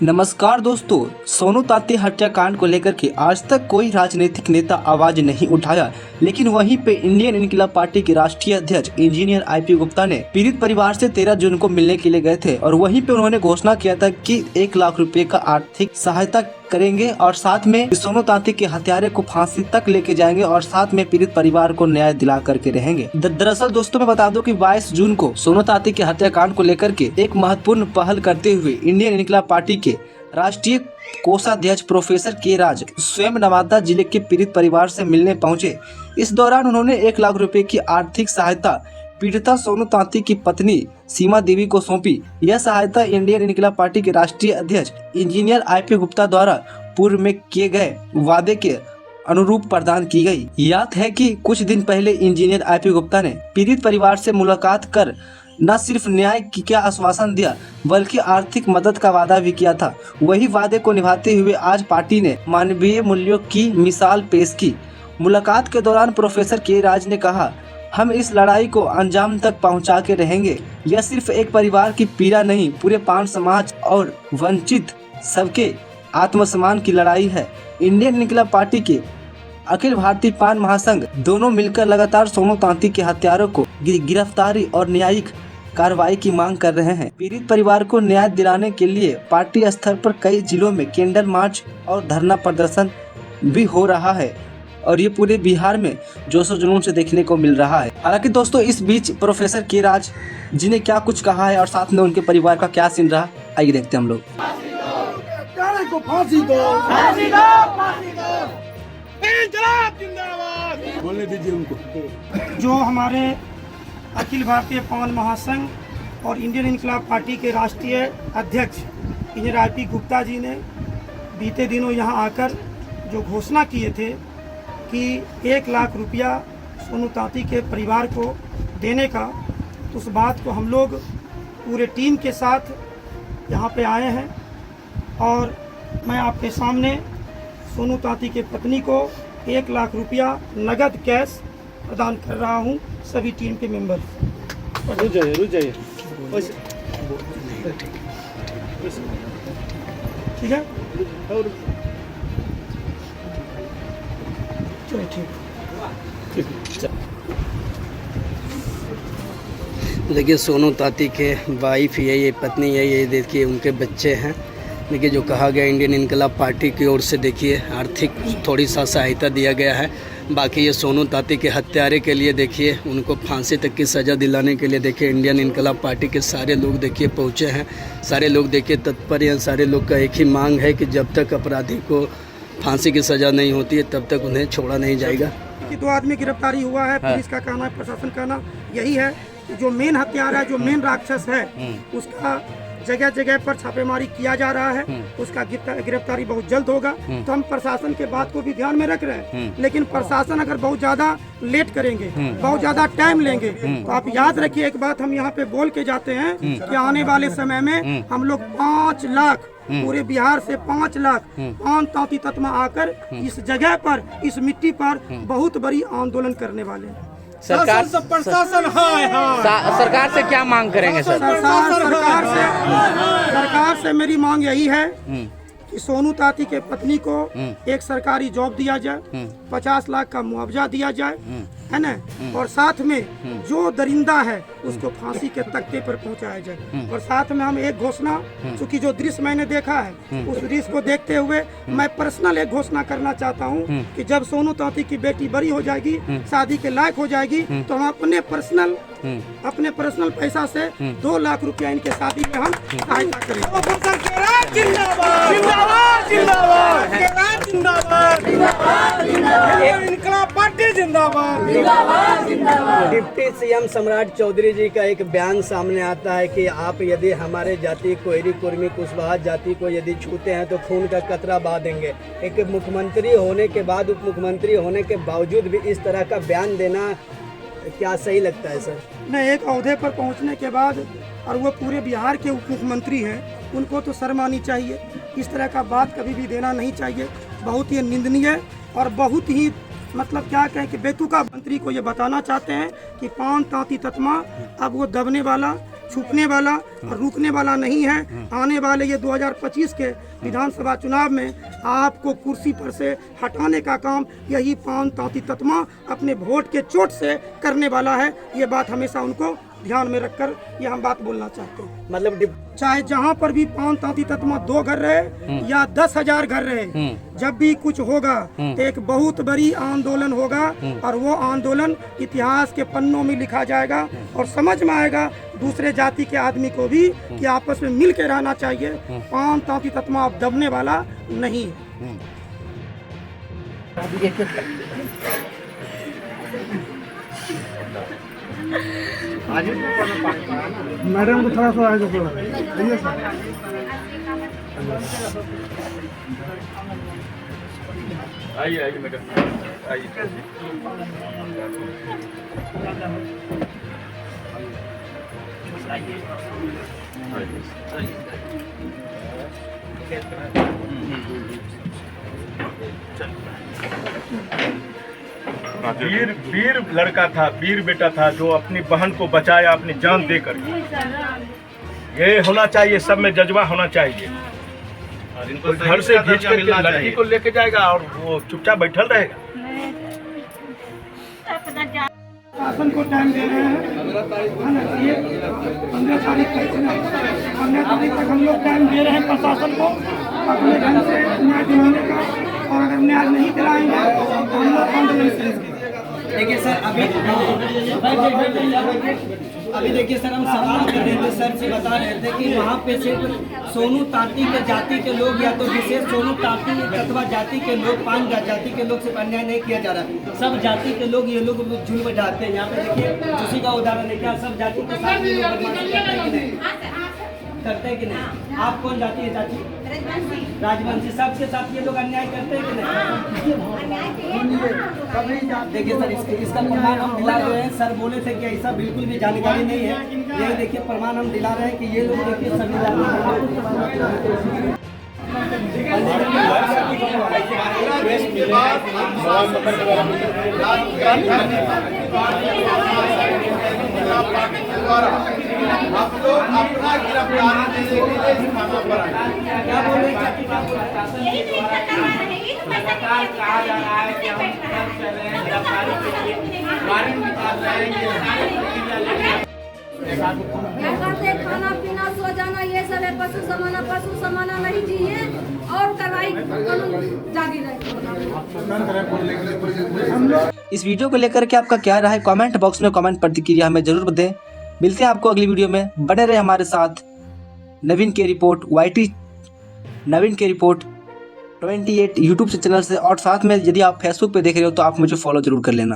नमस्कार दोस्तों, सोनू तांती हत्याकांड को लेकर के आज तक कोई राजनीतिक नेता आवाज नहीं उठाया, लेकिन वहीं पे इंडियन इनकलाब पार्टी के राष्ट्रीय अध्यक्ष इंजीनियर आईपी गुप्ता ने पीड़ित परिवार से 13 जून को मिलने के लिए गए थे और वहीं पे उन्होंने घोषणा किया था कि 1 लाख रुपए का आर्थिक सहायता करेंगे और साथ में सोनू तांती के हत्यारे को फांसी तक लेके जाएंगे और साथ में पीड़ित परिवार को न्याय दिला करके रहेंगे। दरअसल दोस्तों मैं बता दूं कि 22 जून को सोनू तांती के हत्याकांड को लेकर के एक महत्वपूर्ण पहल करते हुए इंडियन इनकलाब पार्टी के राष्ट्रीय कोषाध्यक्ष प्रोफेसर के राज स्वयं नवादा जिले के पीड़ित परिवार से मिलने पहुंचे। इस दौरान उन्होंने 1 लाख रुपए की आर्थिक सहायता पीड़िता सोनू तांती की पत्नी सीमा देवी को सौंपी। यह सहायता इंडियन इनकलाब पार्टी के राष्ट्रीय अध्यक्ष इंजीनियर आईपी गुप्ता द्वारा पूर्व में किए गए वादे के अनुरूप प्रदान की गई। याद है कि कुछ दिन पहले इंजीनियर आईपी गुप्ता ने पीड़ित परिवार से मुलाकात कर न सिर्फ न्याय की क्या आश्वासन दिया बल्कि आर्थिक मदद का वादा भी किया था। वही वादे को निभाते हुए आज पार्टी ने मानवीय मूल्यों की मिसाल पेश की। मुलाकात के दौरान प्रोफेसर के राज ने कहा, हम इस लड़ाई को अंजाम तक पहुंचा के रहेंगे। यह सिर्फ एक परिवार की पीड़ा नहीं, पूरे पान समाज और वंचित सबके आत्मसम्मान की लड़ाई है। इंडियन इनकलाब पार्टी के अखिल भारतीय पान महासंघ दोनों मिलकर लगातार सोनू तांती के हत्यारों को गिरफ्तारी और न्यायिक कार्रवाई की मांग कर रहे हैं। पीड़ित परिवार को न्याय दिलाने के लिए पार्टी स्तर पर कई जिलों में कैंडल मार्च और धरना प्रदर्शन भी हो रहा है और ये पूरे बिहार में जोशो जुनून से देखने को मिल रहा है। हालांकि दोस्तों इस बीच प्रोफेसर के राज जी ने क्या कुछ कहा है और साथ में उनके परिवार का क्या सीन रहा, आइए देखते हैं हम लोग। बोलने दीजिए उनको। जो हमारे अखिल भारतीय पान महासंघ और इंडियन इनकलाब पार्टी के राष्ट्रीय अध्यक्ष इंजीनियर आईपी गुप्ता जी ने बीते दिनों यहां आकर जो घोषणा किए थे कि 1 लाख रुपया सोनू तांती के परिवार को देने का, उस बात को हम लोग पूरे टीम के साथ यहां पे आए हैं और मैं आपके सामने सोनू तांती के पत्नी को 1 लाख रुपया नगद कैश प्रदान कर रहा हूं सभी टीम के मेंबर। रुक जाइए ठीक है, चलो ठीक। देखिए सोनू तांती के वाइफ ये पत्नी है, ये देखिए उनके बच्चे हैं। देखिए जो कहा गया इंडियन इनकलाब पार्टी की ओर से देखिए आर्थिक थोड़ी सा सहायता दिया गया है। बाकी ये सोनू तांती के हत्यारे के लिए देखिए उनको फांसी तक की सज़ा दिलाने के लिए देखिए इंडियन इनकलाब पार्टी के सारे लोग देखिए पहुँचे हैं। सारे लोग देखिए तत्पर हैं। सारे लोग का एक ही मांग है कि जब तक अपराधी को फांसी की सज़ा नहीं होती है तब तक उन्हें छोड़ा नहीं जाएगा। कि 2 आदमी गिरफ्तारी हुआ है, पुलिस का कहना है, प्रशासन का कहना यही है कि जो मेन हत्यारा है, जो मेन राक्षस है, उसका जगह जगह पर छापेमारी किया जा रहा है। उसका गिरफ्तारी बहुत जल्द होगा। तो हम प्रशासन के बात को भी ध्यान में रख रहे हैं, लेकिन प्रशासन अगर बहुत ज्यादा लेट करेंगे, बहुत ज्यादा टाइम लेंगे, तो आप याद रखिए एक बात हम यहाँ पे बोल के जाते हैं कि आने वाले समय में हम लोग 5 लाख पूरे बिहार से 5 लाख पान तांती तत्मा आकर इस जगह पर, इस मिट्टी पर बहुत बड़ी आंदोलन करने वाले हैं। सरकार से क्या मांग करेंगे सर? सरकार से मेरी मांग यही है कि सोनू तांती के पत्नी को एक सरकारी जॉब दिया जाए, 50 लाख का मुआवजा दिया जाए, है ना, और साथ में जो दरिंदा है उसको फांसी के तख्ते पर पहुंचाया जाए। और साथ में हम एक घोषणा, चूंकि जो दृश्य मैंने देखा है उस दृश्य को देखते हुए मैं पर्सनल एक घोषणा करना चाहता हूं कि जब सोनू तांती की बेटी बड़ी हो जाएगी, शादी के लायक हो जाएगी, तो हम अपने पर्सनल पैसा से 2 लाख रुपया इनके शादी में हम सहायता करेंगे। डिप्टी सीएम सम्राट चौधरी जी का एक बयान सामने आता है कि आप यदि हमारे जाति कोयरी कुर्मी कुशवाहा जाति को यदि छूते हैं तो खून का कतरा बहा देंगे। एक मुख्यमंत्री होने के बाद, उप मुख्यमंत्री होने के बावजूद भी इस तरह का बयान देना क्या सही लगता है सर? नहीं, एक ओहदे पर पहुंचने के बाद और वो पूरे बिहार के उप मुख्यमंत्री हैं, उनको तो शर्म आनी चाहिए। इस तरह का बात कभी भी देना नहीं चाहिए। बहुत ही निंदनीय और बहुत ही मतलब क्या कहें कि बेतुका मंत्री को ये बताना चाहते हैं कि पान तांती तत्मा अब वो दबने वाला छुपने वाला और रुकने वाला नहीं है। आने वाले ये 2025 के विधानसभा चुनाव में आपको कुर्सी पर से हटाने का काम यही पान तांती तत्मा अपने वोट के चोट से करने वाला है। ये बात हमेशा उनको ध्यान में रखकर ये हम बात बोलना चाहते हैं। मतलब चाहे जहाँ पर भी पान तांती तत्मा 2 घर रहे या 10,000 घर रहे, जब भी कुछ होगा तो एक बहुत बड़ी आंदोलन होगा और वो आंदोलन इतिहास के पन्नों में लिखा जाएगा और समझ में आएगा दूसरे जाति के आदमी को भी कि आपस में मिल के रहना चाहिए। पान तांती तत्मा अब दबने वाला नहीं है। मैडम को थोड़ा सा आगे थोड़ा आइए सर। आइए मैडम आइए। वीर लड़का था, वीर बेटा था जो अपनी बहन को बचाया अपनी जान देकर। ये होना चाहिए, सब में जज्बा होना चाहिए। और इनको घर से भेज कर लड़की को लेके जाएगा और वो चुपचाप बैठल रहेगा। शासन को टाइम दे रहे हैं 15 तारीख तक 15 तारीख तक हम लोग टाइम दे रहे हैं प्रशासन को अपने ढंग से न्याय दिलाने का, और अगर न्याय नहीं दिलाएंगे तो हम लोग आंदोलन करेंगे। देखिए सर, अभी देखिए सर, हम सवाल कर रहे थे, सर से बता रहे थे कि वहाँ पे सिर्फ सोनू तांती के जाति के लोग या तो विशेष सोनू तांती तत्वा जाति के लोग, 5 जाति के लोग से अन्याय नहीं किया जा रहा। सब जाति के लोग ये लोग जुल्म ढाते हैं। यहाँ पे देखिए उसी का उदाहरण है, क्या सब जाति के साथ ये लोग बदमाशी करते हैं कि नहीं? करते हैं कि नहीं? आप कौन जाति है चाची? राजवंशी। सबके साथ ये लोग अन्याय करते हैं कि नहीं? देखिए सर, इसका प्रमाण हम दिला रहे हैं। सर बोले थे कि ऐसा बिल्कुल भी जानकारी नहीं है। ये देखिए प्रमाण हम दिला रहे हैं कि ये लोग देखिए सभी आप लोग अपना गिरफ्तारी देने के लिए थाना पर आए। क्या बोल रहे हैं? लगातार कहा जा रहा है कि हम सब चल रहे हैं गिरफ्तारी के लिए, वारंट निकाल रहे हैं, ये सारी प्रक्रिया लेकर क्या करते हैं? खाना पीना सो जाना ये सब है। पशु समाना नहीं चाहिए और कार्रवाई जारी रहे। इस वीडियो को लेकर के आपका क्या राय है? कमेंट बॉक्स में कमेंट प्रतिक्रिया हमें जरूर दें। मिलते हैं आपको अगली वीडियो में। बने रहे हमारे साथ। नवीन के रिपोर्ट YT नवीन के रिपोर्ट 28 यूट्यूब चैनल से, और साथ में यदि आप फेसबुक पे देख रहे हो तो आप मुझे फॉलो जरूर कर लेना।